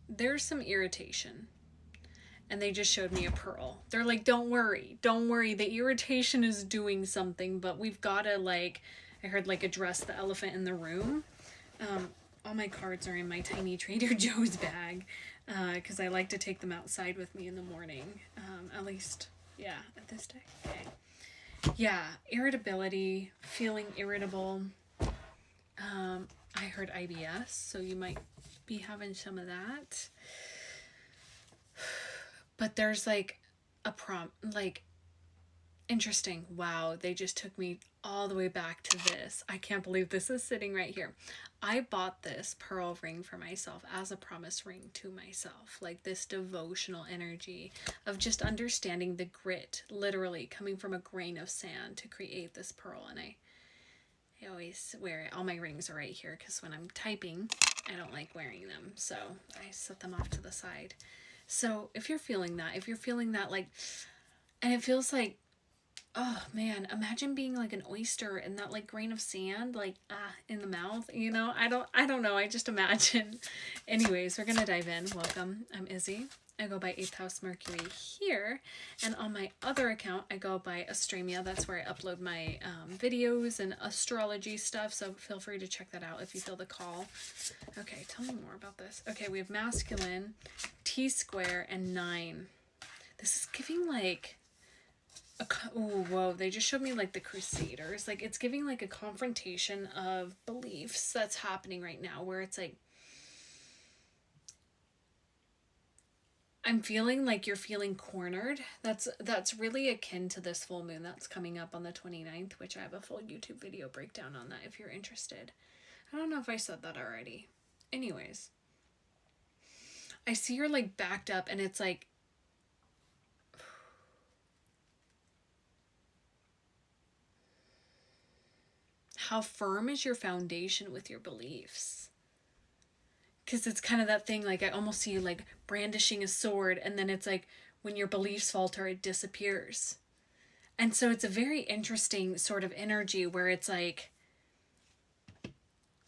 there's some irritation. And they just showed me a pearl. They're like, don't worry, don't worry. The irritation is doing something, but we've got to, like, I heard, like, address the elephant in the room. All my cards are in my tiny Trader Joe's bag because I like to take them outside with me in the morning. At least, yeah, at this day. Okay. Yeah, irritability, feeling irritable. I heard IBS, so you might be having some of that. But there's like a interesting. Wow, they just took me all the way back to this. I can't believe this is sitting right here. I bought this pearl ring for myself as a promise ring to myself, like this devotional energy of just understanding the grit, literally coming from a grain of sand to create this pearl. And I always wear it. All my rings are right here because when I'm typing, I don't like wearing them, so I set them off to the side. So if you're feeling that, like, and it feels like, oh man, imagine being like an oyster and that like grain of sand, like, in the mouth, you know? I don't know. I just imagine. Anyways, we're going to dive in. Welcome. I'm Izzy. I go by 8th House Mercury here. And on my other account, I go by Astremia. That's where I upload my videos and astrology stuff. So feel free to check that out if you feel the call. Okay, tell me more about this. Okay, we have masculine, T-square, and 9. This is giving like... oh, whoa, they just showed me like the Crusaders. Like, it's giving like a confrontation of beliefs that's happening right now where it's like, I'm feeling like you're feeling cornered. That's really akin to this full moon that's coming up on the 29th, which I have a full YouTube video breakdown on that if you're interested. I don't know if I said that already. Anyways, I see you're like backed up and it's like, how firm is your foundation with your beliefs? Because it's kind of that thing, like I almost see you like brandishing a sword and then it's like when your beliefs falter, it disappears. And so it's a very interesting sort of energy where it's like,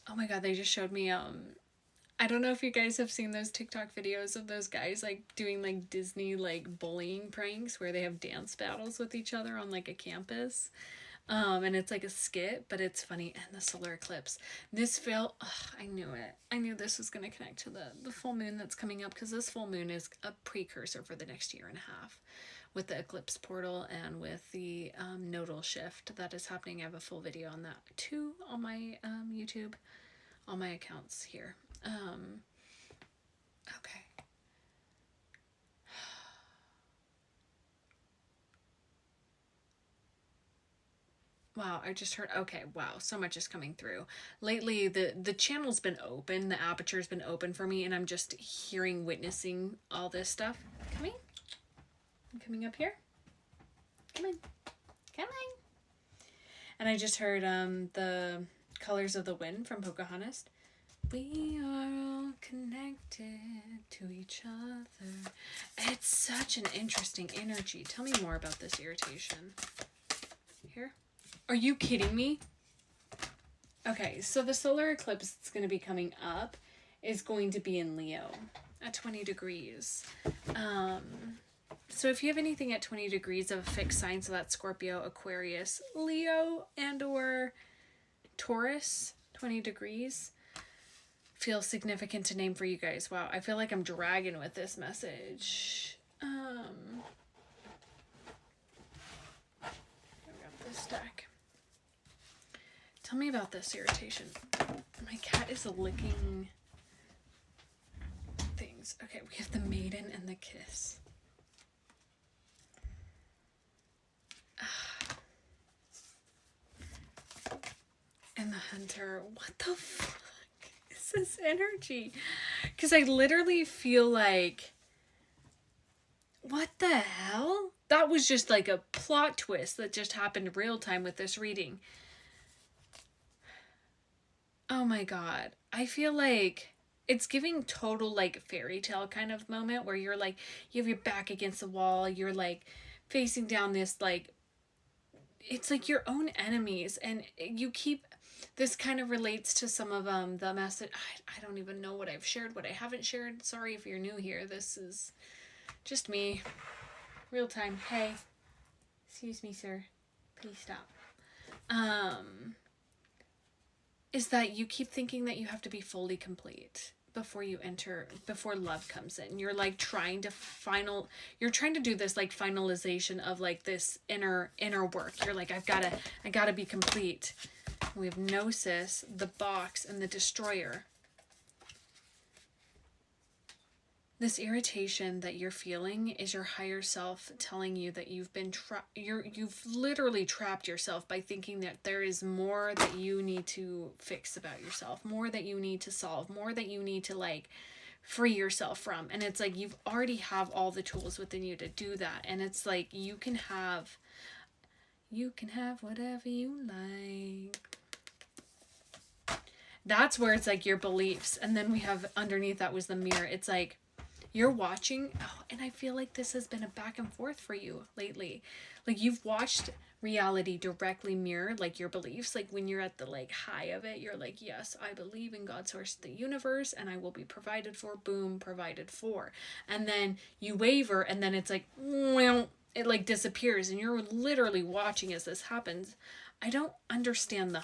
oh my God, they just showed me, I don't know if you guys have seen those TikTok videos of those guys like doing like Disney like bullying pranks where they have dance battles with each other on like a campus. And it's like a skit, but it's funny. And the solar eclipse. This felt, I knew it. I knew this was going to connect to the full moon that's coming up because this full moon is a precursor for the next year and a half with the eclipse portal and with the nodal shift that is happening. I have a full video on that too on my YouTube, all my accounts here. Okay. Wow, I just heard, okay, wow, so much is coming through. Lately, the channel's been open, the aperture's been open for me, and I'm just hearing, witnessing all this stuff. Coming? I'm coming up here? Come in. Coming. And I just heard the Colors of the Wind from Pocahontas. We are all connected to each other. It's such an interesting energy. Tell me more about this irritation. Here? Are you kidding me? Okay, so the solar eclipse that's going to be coming up is going to be in Leo at 20 degrees. So if you have anything at 20 degrees of a fixed sign, so that's Scorpio, Aquarius, Leo, and or Taurus, 20 degrees, feels significant to name for you guys. Wow, I feel like I'm dragging with this message. I got this deck. Tell me about this irritation. My cat is licking things. Okay, we have the Maiden and the Kiss. And the Hunter. What the fuck is this energy? Because I literally feel like, what the hell? That was just like a plot twist that just happened real time with this reading. Oh my God. I feel like it's giving total like fairy tale kind of moment where you're like, you have your back against the wall. You're like facing down this like, it's like your own enemies. And you keep, This kind of relates to some of the message. I don't even know what I've shared, what I haven't shared. Sorry if you're new here. This is just me. Real time. Hey. Excuse me, sir. Please stop. Is that you keep thinking that you have to be fully complete before love comes in. You're like trying to do this like finalization of like this inner work. You're like, I gotta be complete. We have Gnosis, the box, and the destroyer. This irritation that you're feeling is your higher self telling you that you've literally trapped yourself by thinking that there is more that you need to fix about yourself, more that you need to solve, more that you need to like free yourself from. And it's like you've already have all the tools within you to do that. And it's like you can have whatever you like. That's where it's like your beliefs. And then we have underneath that was the mirror. It's like you're watching, and I feel like this has been a back and forth for you lately. Like you've watched reality directly mirror like your beliefs. Like when you're at the like high of it, you're like, yes, I believe in God, source, the universe, and I will be provided for. Boom, provided for. And then you waver, and then it's like, well, it like disappears, and you're literally watching as this happens. I don't understand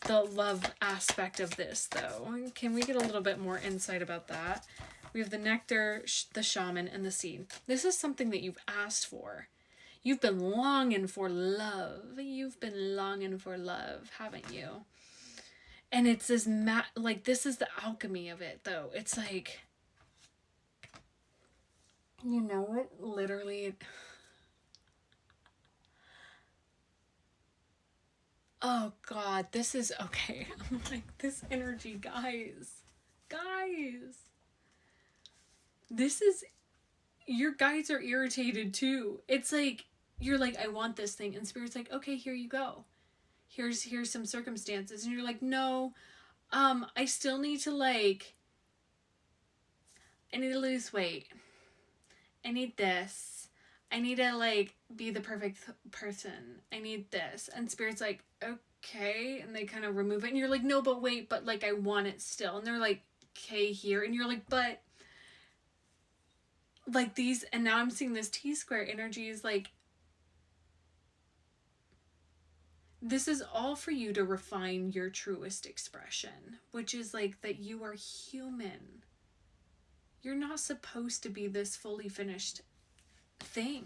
the love aspect of this though. Can we get a little bit more insight about that? We have the nectar, the shaman, and the seed. This is something that you've asked for. You've been longing for love. You've been longing for love, haven't you? And it's this like this is the alchemy of it though. It's like, you know what? Literally. Oh God, this is okay. I'm like, this energy, guys. This is, your guides are irritated too. It's like, you're like, I want this thing. And Spirit's like, okay, here you go. Here's some circumstances. And you're like, no, I still need to like, I need to lose weight. I need this. I need to like be the perfect person. I need this. And Spirit's like, okay. And they kind of remove it. And you're like, no, but wait, but like, I want it still. And they're like, okay, here. And you're like, but like these, and now I'm seeing this T-square energy is like, this is all for you to refine your truest expression, which is like that you are human. You're not supposed to be this fully finished thing.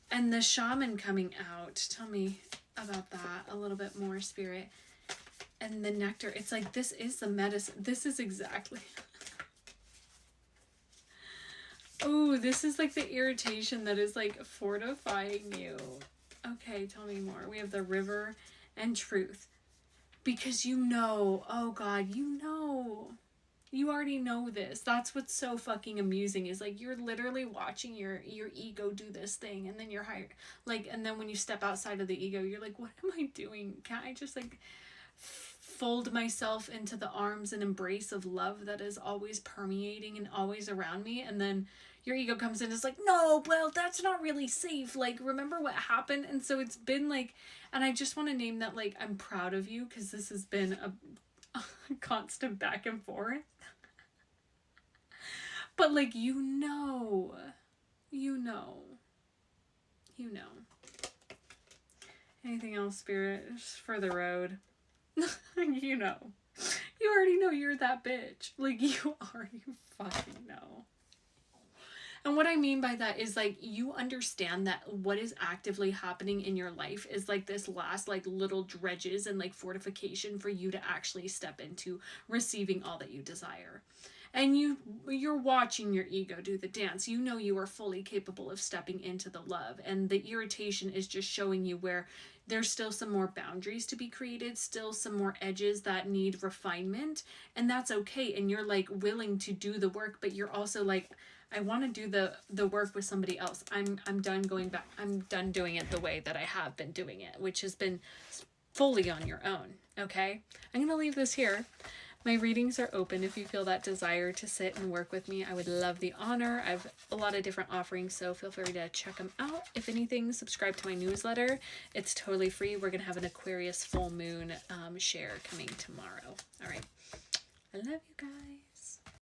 And the shaman coming out, tell me about that a little bit more, Spirit. And the nectar, it's like, this is the medicine. This is exactly... Oh, this is like the irritation that is like fortifying you. Okay, tell me more. We have the river and truth. Because you know, oh God, you know. You already know this. That's what's so fucking amusing is like you're literally watching your ego do this thing, and then you're hired. Like, and then when you step outside of the ego, you're like, what am I doing? Can't I just like fold myself into the arms and embrace of love that is always permeating and always around me? And then your ego comes in and is like, no, well, that's not really safe. Like, remember what happened? And so it's been like, and I just want to name that, like, I'm proud of you because this has been a constant back and forth. But like, you know. Anything else, Spirit? Just for the road. You know. You already know you're that bitch. Like, you already fucking know. And what I mean by that is like, you understand that what is actively happening in your life is like this last like little dredges and like fortification for you to actually step into receiving all that you desire. And you're watching your ego do the dance. You know you are fully capable of stepping into the love. And the irritation is just showing you where there's still some more boundaries to be created, still some more edges that need refinement. And that's okay. And you're like willing to do the work, but you're also like, I want to do the work with somebody else. I'm done going back. I'm done doing it the way that I have been doing it, which has been fully on your own. Okay? I'm going to leave this here. My readings are open if you feel that desire to sit and work with me. I would love the honor. I have a lot of different offerings, so feel free to check them out. If anything, subscribe to my newsletter. It's totally free. We're going to have an Aquarius full moon share coming tomorrow. All right. I love you guys.